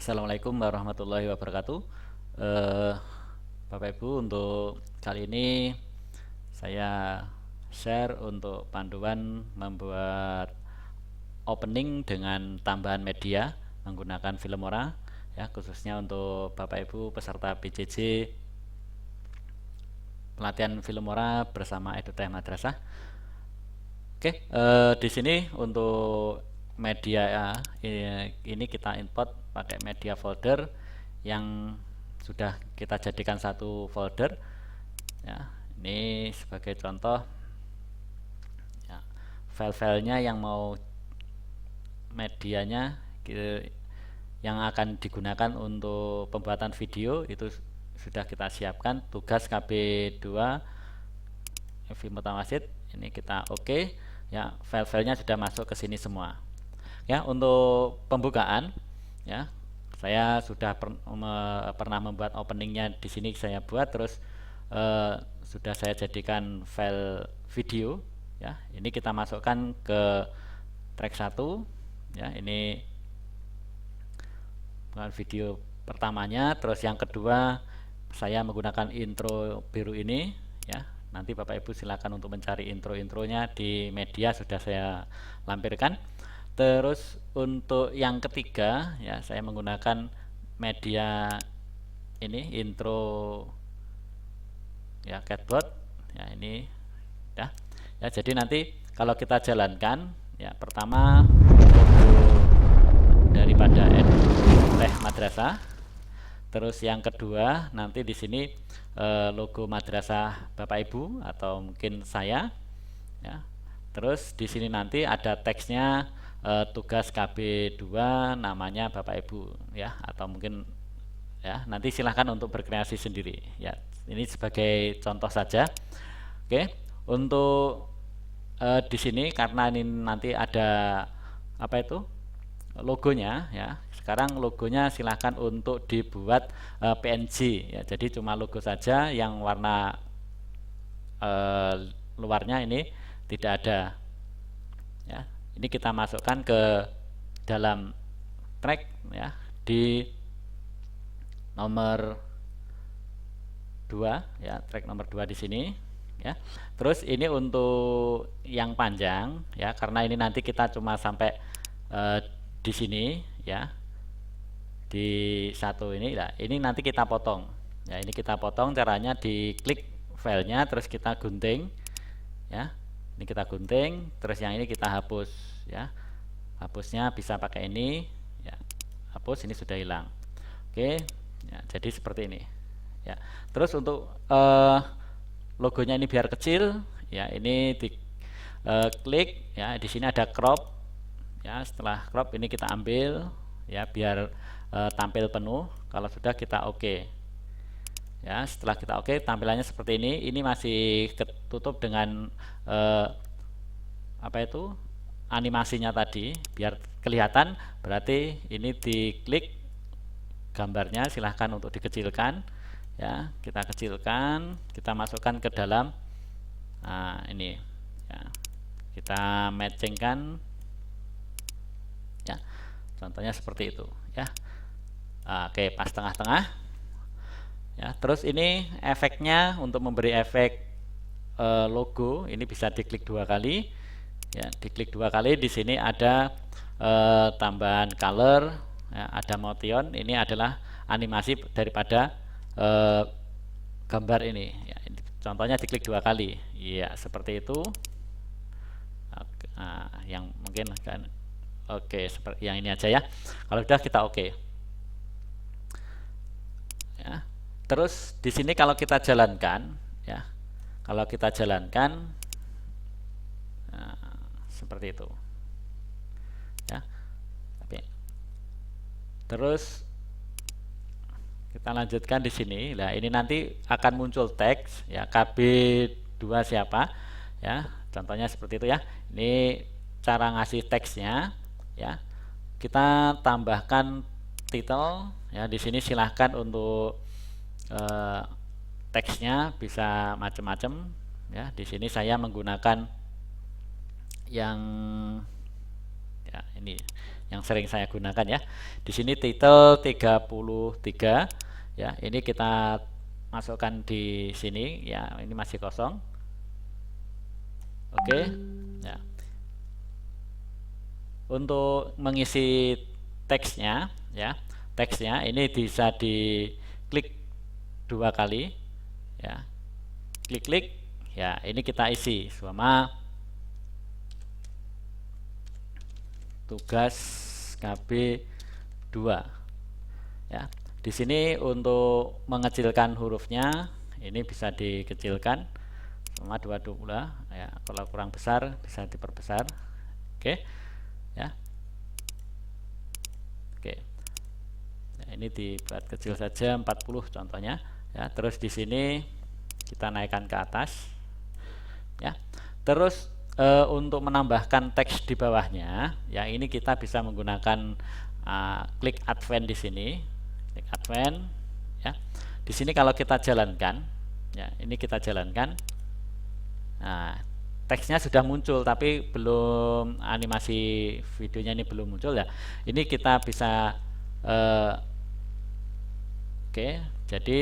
Assalamualaikum warahmatullahi wabarakatuh. Eh, Bapak Ibu, untuk kali ini saya share untuk panduan membuat opening dengan tambahan media menggunakan Filmora, ya, khususnya untuk Bapak Ibu peserta PJJ pelatihan Filmora bersama EduTech Madrasah. Oke, di sini untuk media ya, ini kita import pakai media folder yang sudah kita jadikan satu folder. Ya, ini sebagai contoh, ya, file-filenya yang mau medianya yang akan digunakan untuk pembuatan video itu sudah kita siapkan. Tugas KB2 FI Mutawasid ini kita oke. Ya, file-filenya sudah masuk ke sini semua. Ya, untuk pembukaan, ya, saya sudah pernah membuat openingnya di sini, saya buat terus sudah saya jadikan file video. Ya, ini kita masukkan ke track 1. Ya, ini video pertamanya. Terus yang kedua saya menggunakan intro biru ini, ya. Nanti Bapak Ibu silakan untuk mencari intro-intronya di media, sudah saya lampirkan. Terus untuk yang ketiga, ya, saya menggunakan media ini intro, ya, catboard. Ya, ini ya. Ya, jadi nanti kalau kita jalankan, ya, pertama logo daripada Teh Madrasah. Terus yang kedua nanti di sini logo madrasah Bapak Ibu atau mungkin saya, ya. Terus di sini nanti ada teksnya, tugas KB2 namanya Bapak Ibu, ya, atau mungkin, ya, nanti silahkan untuk berkreasi sendiri, ya. Ini sebagai contoh saja. Oke, untuk di sini karena ini nanti ada apa itu logonya, ya. Sekarang logonya silahkan untuk dibuat PNG, ya. Jadi cuma logo saja yang warna luarnya ini tidak ada, ya. Ini kita masukkan ke dalam track, ya, di nomor 2, ya, track nomor 2 di sini, ya. Terus ini untuk yang panjang, ya, karena ini nanti kita cuma sampai di sini, ya, di satu ini. Nah, ini nanti kita potong, ya. Ini kita potong, caranya diklik filenya terus kita gunting, ya. Ini kita gunting, terus yang ini kita hapus, ya. Hapusnya bisa pakai ini, ya. Hapus, ini sudah hilang. Oke, ya, jadi seperti ini, ya. Terus untuk logonya ini biar kecil, ya, ini di klik, ya. Di sini ada crop, ya. Setelah crop ini kita ambil, ya, biar tampil penuh. Kalau sudah kita oke, ya. Setelah kita oke, tampilannya seperti ini. Ini masih ketutup dengan apa itu animasinya tadi, biar kelihatan. Berarti ini diklik gambarnya, silahkan untuk dikecilkan, ya. Kita kecilkan, kita masukkan ke dalam, nah, ini, ya, kita matchingkan, ya, contohnya seperti itu, ya. Oke, pas tengah-tengah, ya. Terus ini efeknya, untuk memberi efek logo ini bisa diklik 2 kali, ya. Diklik 2 kali, di sini ada tambahan color, ya, ada motion. Ini adalah animasi daripada gambar ini, ya. Contohnya diklik 2 kali, ya, seperti itu. Yang mungkin kan oke, seperti yang ini aja, ya. Kalau sudah kita oke, ya. Terus di sini kalau kita jalankan, ya, kalau kita jalankan, nah, seperti itu, ya. Terus kita lanjutkan di sini. Nah, ini nanti akan muncul teks, ya, KB2 siapa, ya. Contohnya seperti itu, ya. Ini cara ngasih teksnya, ya. Kita tambahkan title, ya. Di sini silahkan untuk teksnya bisa macam-macam, ya. Di sini saya menggunakan yang, ya, ini yang sering saya gunakan ya. Di sini title 33 ya. Ini kita masukkan di sini ya, ini masih kosong. Oke. Ya. Untuk mengisi teksnya ya, teksnya ini bisa diklik 2 kali ya, klik ya, ini kita isi sama tugas KB 2 ya. Di sini untuk mengecilkan hurufnya ini bisa dikecilkan sama 22 ya, kalau kurang besar bisa diperbesar. Oke ya. Oke. Nah, ini dibuat kecil saja 40 contohnya ya. Terus di sini kita naikkan ke atas ya. Terus untuk menambahkan teks di bawahnya ya, ini kita bisa menggunakan klik advance di sini. Klik advance ya. Di sini kalau kita jalankan ya, ini kita jalankan. Nah, teksnya sudah muncul tapi belum, animasi videonya ini belum muncul ya. Ini kita bisa oke, jadi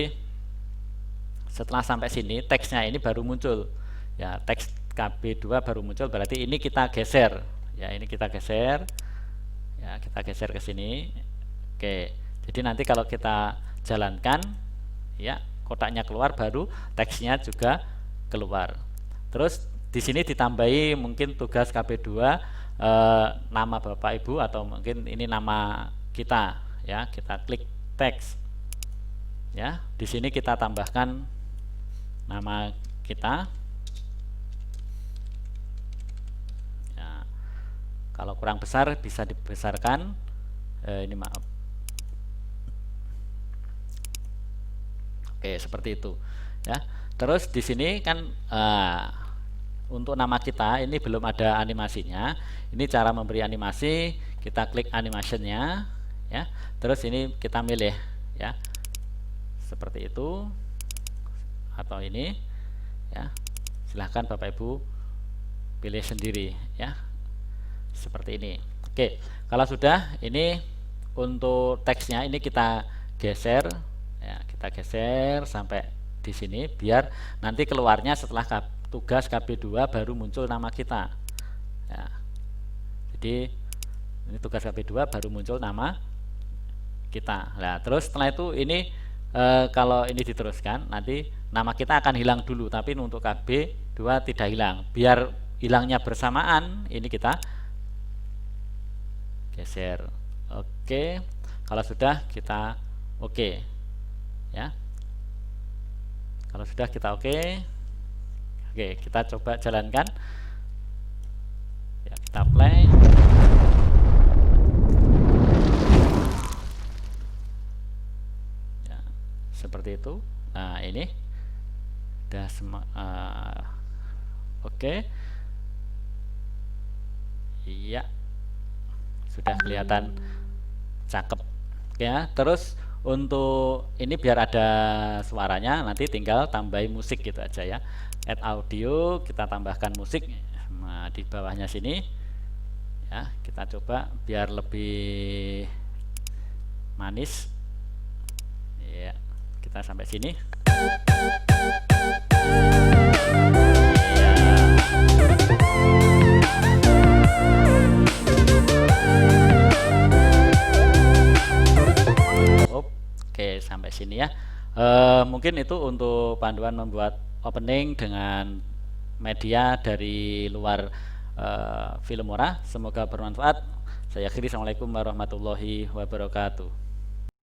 setelah sampai sini teksnya ini baru muncul ya, teks KB2 baru muncul, berarti ini kita geser ya, ini kita geser ya, kita geser ke sini. Oke, jadi nanti kalau kita jalankan ya, kotaknya keluar, baru teksnya juga keluar. Terus di sini ditambahi mungkin tugas KB2 nama Bapak Ibu atau mungkin ini nama kita ya, kita klik teks ya. Di sini kita tambahkan nama kita ya. Kalau kurang besar bisa dibesarkan, ini maaf. Oke, seperti itu ya. Terus di sini kan untuk nama kita ini belum ada animasinya. Ini cara memberi animasi, kita klik animationnya ya. Terus ini kita milih ya, seperti itu atau ini ya. Silahkan Bapak Ibu pilih sendiri ya, seperti ini. Oke, kalau sudah, ini untuk teksnya ini kita geser ya, kita geser sampai di sini biar nanti keluarnya setelah tugas KB2 baru muncul nama kita ya. Jadi ini tugas KB2 baru muncul nama kita. Nah, terus setelah itu ini kalau ini diteruskan nanti nama kita akan hilang dulu, tapi untuk KB2 tidak hilang. Biar hilangnya bersamaan, ini kita geser. Oke, kalau sudah kita oke ya. Kalau sudah kita oke, kita coba jalankan ya, kita play ya, seperti itu. Nah, ini udah oke iya, sudah kelihatan cakep ya. Terus untuk ini biar ada suaranya, nanti tinggal tambahin musik gitu aja ya. Add audio, kita tambahkan musik di bawahnya sini ya. Kita coba biar lebih manis ya. Kita sampai sini Oke, sampai sini ya. Mungkin itu untuk panduan membuat opening dengan media dari luar Filmora. Semoga bermanfaat. Saya akhiri. Assalamualaikum warahmatullahi wabarakatuh.